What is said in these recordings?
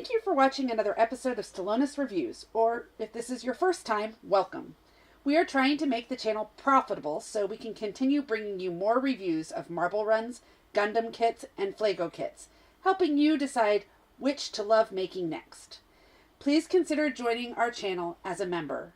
Thank you for watching another episode of Stallones Reviews, or if this is your first time, welcome. We are trying to make the channel profitable so we can continue bringing you more reviews of marble runs, Gundam kits, and Flago kits, helping you decide which to love making next. Please consider joining our channel as a member.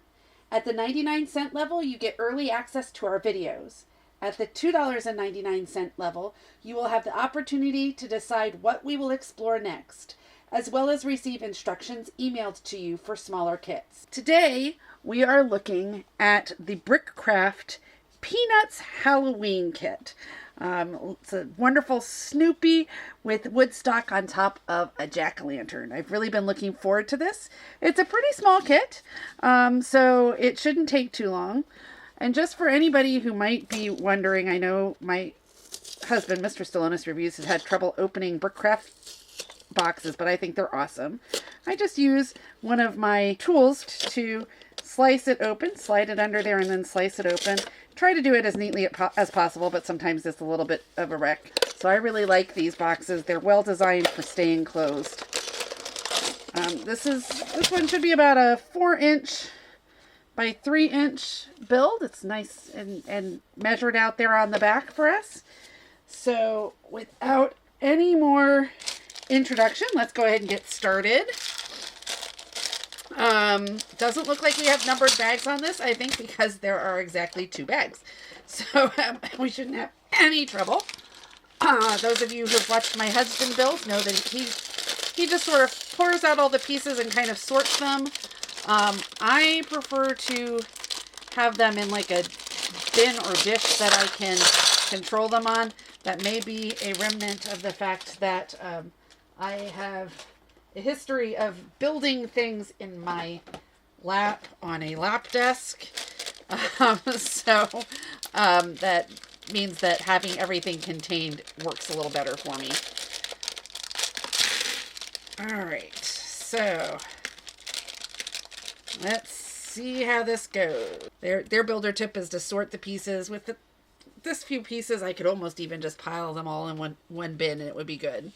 At the 99-cent level, you get early access to our videos. At the $2.99 level, you will have the opportunity to decide what we will explore next, as well as receive instructions emailed to you for smaller kits. Today, we are looking at the BrickCraft Peanuts Halloween kit. It's a wonderful Snoopy with Woodstock on top of a jack-o'-lantern. I've really been looking forward to this. It's a pretty small kit, so it shouldn't take too long. And just for anybody who might be wondering, I know my husband, Mr. Stallones Reviews, has had trouble opening BrickCraft boxes, but I think they're awesome. I just use one of my tools to slice it open, slide it under there, and then slice it open. Try to do it as neatly as possible, but sometimes it's a little bit of a wreck. So I really like these boxes. They're well designed for staying closed. This one should be about a 4-inch by 3-inch build. It's nice and measured out there on the back for us. So without any more introduction, let's go ahead and get started. Doesn't look like we have numbered bags on this, I think, because there are exactly 2 bags. So we shouldn't have any trouble. Those of you who've watched my husband build know that he just sort of pours out all the pieces and kind of sorts them. I prefer to have them in like a bin or dish that I can control them on. That may be a remnant of the fact that I have a history of building things in my lap on a lap desk. That means that having everything contained works a little better for me. All right, so let's see how this goes. Their builder tip is to sort the pieces. With this few pieces, I could almost even just pile them all in one bin and it would be good.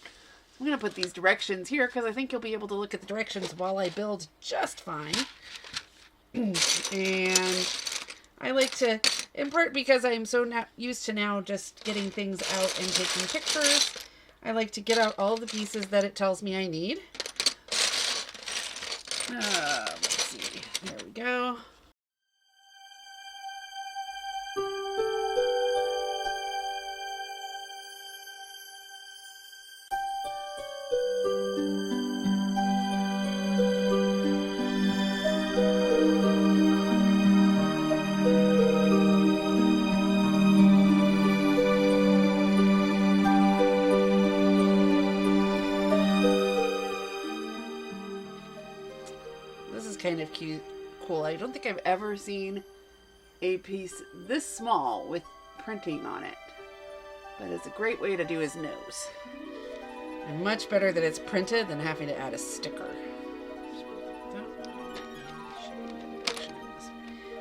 I'm going to put these directions here because I think you'll be able to look at the directions while I build just fine. And I like to, in part because I'm so used to now just getting things out and taking pictures, I like to get out all the pieces that it tells me I need. Let's see. There we go. Kind of cute, cool. I don't think I've ever seen a piece this small with printing on it, but it's a great way to do his nose. And much better that it's printed than having to add a sticker.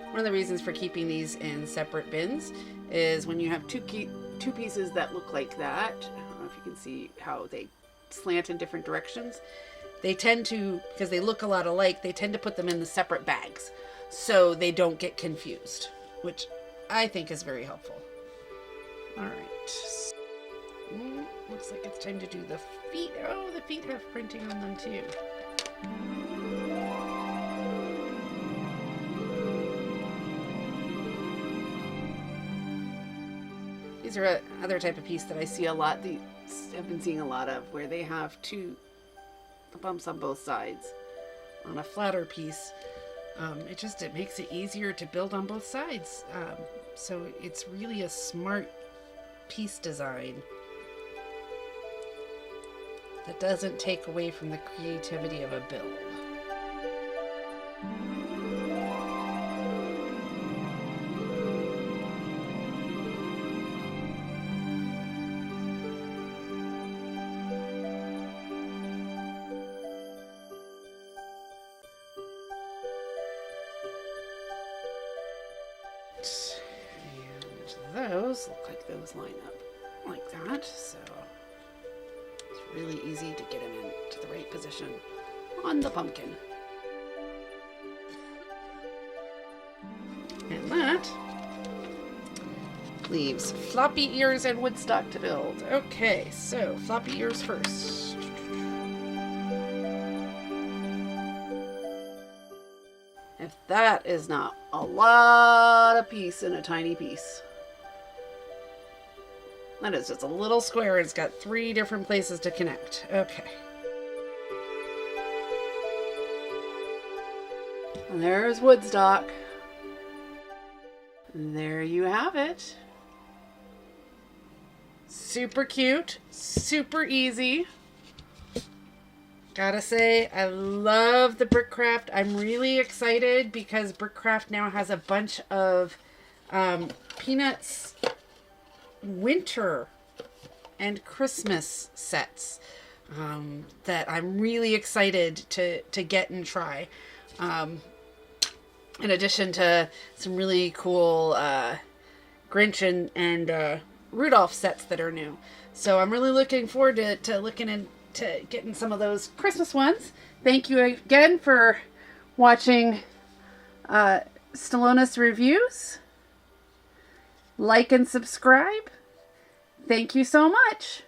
One of the reasons for keeping these in separate bins is when you have two pieces that look like that, I don't know if you can see how they slant in different directions. They tend to, because they look a lot alike, they tend to put them in the separate bags so they don't get confused, which I think is very helpful. All right. Looks like it's time to do the feet. Oh, the feet have printing on them too. These are another type of piece that I see a lot. I've been seeing a lot of where they have 2 bumps on both sides. On a flatter piece, it makes it easier to build on both sides. So it's really a smart piece design that doesn't take away from the creativity of a build. And those look like those line up like that, so it's really easy to get them into the right position. on the pumpkin. And that leaves floppy ears and woodstock to build. Okay, so floppy ears first. If that is not a lot of piece in a tiny piece. That is just a little square. It's got 3 different places to connect. Okay. And there's woodstock. There you have it. Super cute, super easy. Gotta say, I love the BrickCraft. I'm really excited because BrickCraft now has a bunch of Peanuts winter and Christmas sets that I'm really excited to get and try. In addition to some really cool Grinch and Rudolph sets that are new. So I'm really looking forward to looking into getting some of those Christmas ones. Thank you again for watching Stallones Reviews. Like and subscribe. Thank you so much.